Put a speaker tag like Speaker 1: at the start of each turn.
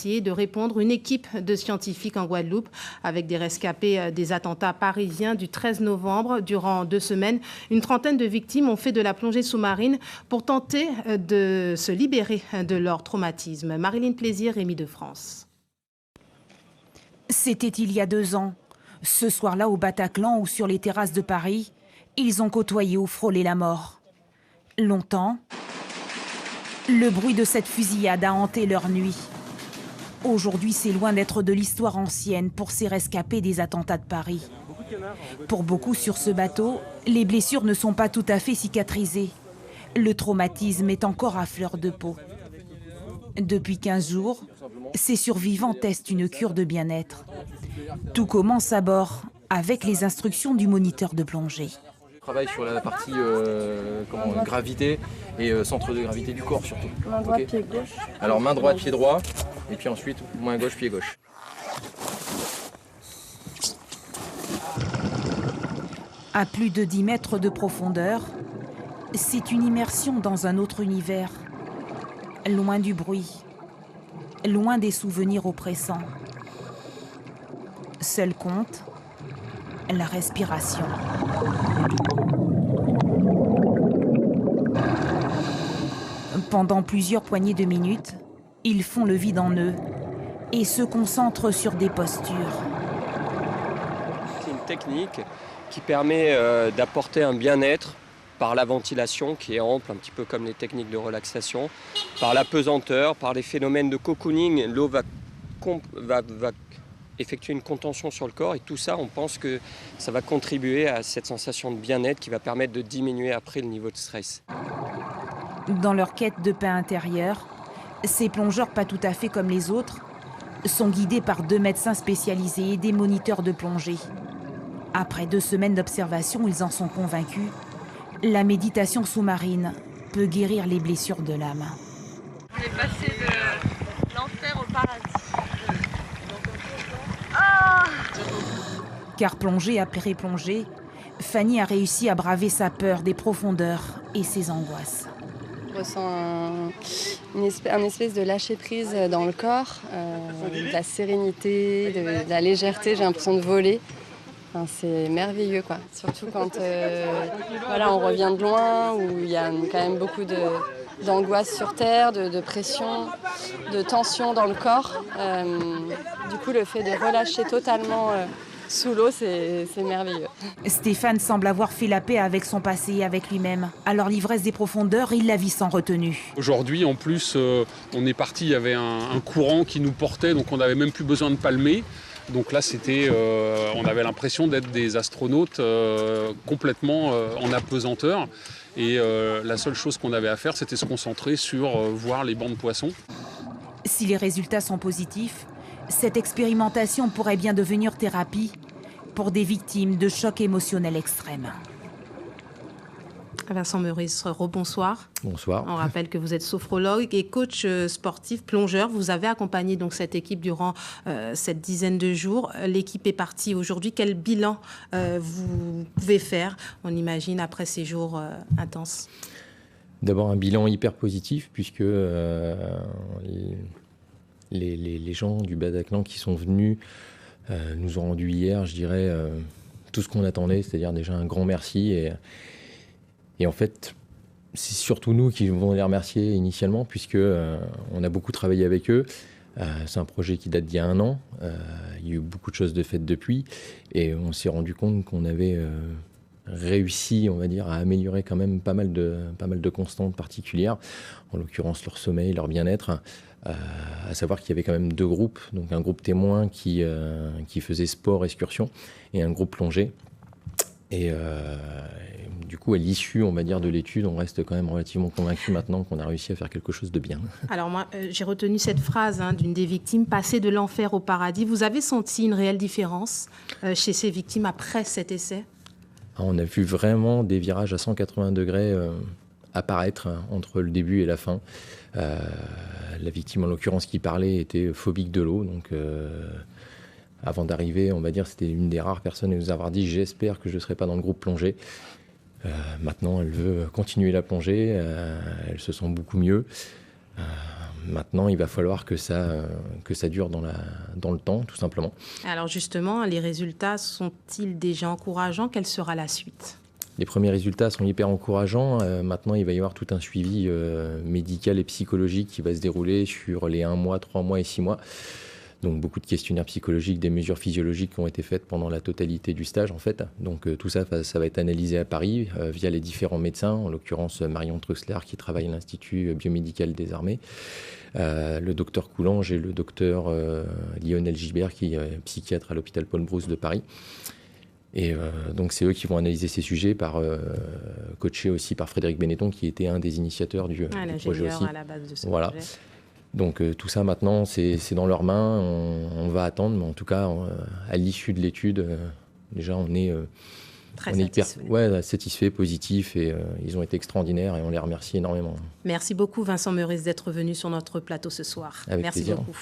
Speaker 1: quartier de répondre. Une équipe de scientifiques en Guadeloupe avec des rescapés des attentats parisiens du 13 novembre. Durant 2 semaines, une trentaine de victimes ont fait de la plongée sous-marine pour tenter de se libérer de leur traumatisme. Marilyn Plaisir, Rémi de France.
Speaker 2: C'était il y a 2 ans. Ce soir-là, au Bataclan ou sur les terrasses de Paris, ils ont côtoyé ou frôlé la mort. Longtemps, le bruit de cette fusillade a hanté leur nuit. Aujourd'hui, c'est loin d'être de l'histoire ancienne pour ces rescapés des attentats de Paris. Pour beaucoup sur ce bateau, les blessures ne sont pas tout à fait cicatrisées. Le traumatisme est encore à fleur de peau. Depuis 15 jours, ces survivants testent une cure de bien-être. Tout commence à bord avec les instructions du moniteur de plongée.
Speaker 3: On travaille sur la partie gravité et centre de gravité du corps surtout.
Speaker 4: Main droite, pied gauche.
Speaker 3: Alors main droite, pied droit, et puis ensuite main gauche, pied gauche.
Speaker 2: À plus de 10 mètres de profondeur, c'est une immersion dans un autre univers. Loin du bruit, loin des souvenirs oppressants. Seul compte la respiration. Pendant plusieurs poignées de minutes, ils font le vide en eux et se concentrent sur des postures.
Speaker 5: C'est une technique qui permet d'apporter un bien-être par la ventilation qui est ample, un petit peu comme les techniques de relaxation, par la pesanteur, par les phénomènes de cocooning. L'eau va effectuer une contention sur le corps et tout ça, on pense que ça va contribuer à cette sensation de bien-être qui va permettre de diminuer après le niveau de stress.
Speaker 2: Dans leur quête de paix intérieure, ces plongeurs, pas tout à fait comme les autres, sont guidés par 2 médecins spécialisés et des moniteurs de plongée. Après 2 semaines d'observation, ils en sont convaincus. La méditation sous-marine peut guérir les blessures de l'âme.
Speaker 4: On est passé de l'enfer au paradis.
Speaker 2: Car plongée après plongée, Fanny a réussi à braver sa peur des profondeurs et ses angoisses.
Speaker 4: On ressent un espèce de lâcher-prise dans le corps, de la sérénité, de la légèreté, j'ai l'impression de voler. Enfin, c'est merveilleux, quoi. Surtout quand on revient de loin, où il y a quand même beaucoup d'angoisse sur Terre, de pression, de tension dans le corps. Du coup, le fait de relâcher totalement sous l'eau, c'est merveilleux.
Speaker 2: Stéphane semble avoir fait la paix avec son passé et avec lui-même. Alors l'ivresse des profondeurs, il la vit sans retenue.
Speaker 6: Aujourd'hui, en plus, on est parti, il y avait un courant qui nous portait, donc on n'avait même plus besoin de palmer. Donc là, on avait l'impression d'être des astronautes complètement en apesanteur. Et la seule chose qu'on avait à faire, c'était se concentrer sur voir les bancs de poissons.
Speaker 2: Si les résultats sont positifs, cette expérimentation pourrait bien devenir thérapie pour des victimes de chocs émotionnels extrêmes.
Speaker 1: Vincent Meurice, rebonsoir.
Speaker 7: Bonsoir.
Speaker 1: On rappelle que vous êtes sophrologue et coach sportif, plongeur. Vous avez accompagné donc cette équipe durant cette dizaine de jours. L'équipe est partie aujourd'hui. Quel bilan vous pouvez faire, on imagine, après ces jours intenses?
Speaker 7: D'abord, un bilan hyper positif, puisque les gens du Bataclan qui sont venus nous ont rendu hier, je dirais, tout ce qu'on attendait, c'est-à-dire déjà un grand merci. Et en fait, c'est surtout nous qui vont les remercier initialement, puisque on a beaucoup travaillé avec eux. C'est un projet qui date d'il y a 1 an. Il y a eu beaucoup de choses de faites depuis. Et on s'est rendu compte qu'on avait réussi, on va dire, à améliorer quand même pas mal de constantes particulières, en l'occurrence leur sommeil, leur bien-être. À savoir qu'il y avait quand même 2 groupes, donc un groupe témoin qui faisait sport, excursion, et un groupe plongée. Et du coup, à l'issue, on va dire, de l'étude, on reste quand même relativement convaincu maintenant qu'on a réussi à faire quelque chose de bien. Alors
Speaker 1: moi, j'ai retenu cette phrase d'une des victimes, passer de l'enfer au paradis. Vous avez senti une réelle différence chez ces victimes après cet essai?
Speaker 7: On a vu vraiment des virages à 180 degrés apparaître entre le début et la fin. La victime, en l'occurrence, qui parlait était phobique de l'eau, donc avant d'arriver, on va dire, c'était une des rares personnes à nous avoir dit « j'espère que je ne serai pas dans le groupe plongée ». Maintenant, elle veut continuer la plongée, elle se sent beaucoup mieux. Maintenant, il va falloir que ça dure dans le temps, tout simplement.
Speaker 1: Alors justement, les résultats sont-ils déjà encourageants? Quelle sera la suite?
Speaker 7: Les premiers résultats sont hyper encourageants. Maintenant, il va y avoir tout un suivi médical et psychologique qui va se dérouler sur les 1 mois, 3 mois et 6 mois. Donc beaucoup de questionnaires psychologiques, des mesures physiologiques qui ont été faites pendant la totalité du stage en fait. Donc tout ça, ça va être analysé à Paris via les différents médecins, en l'occurrence Marion Truxler qui travaille à l'Institut biomédical des armées, le docteur Coulange et le docteur Lionel Gibert qui est psychiatre à l'hôpital Paul Brousse de Paris. Et donc c'est eux qui vont analyser ces sujets, coachés aussi par Frédéric Benetton qui était un des initiateurs du projet aussi.
Speaker 1: À la base de ce
Speaker 7: voilà.
Speaker 1: projet. Donc
Speaker 7: tout ça maintenant c'est dans leurs mains, on va attendre, mais en tout cas à l'issue de l'étude, déjà on est hyper satisfait, positif, et ils ont été extraordinaires et on les remercie énormément.
Speaker 1: Merci beaucoup Vincent Meurice d'être venu sur notre plateau ce soir.
Speaker 7: Avec
Speaker 1: Merci
Speaker 7: plaisir.
Speaker 1: beaucoup.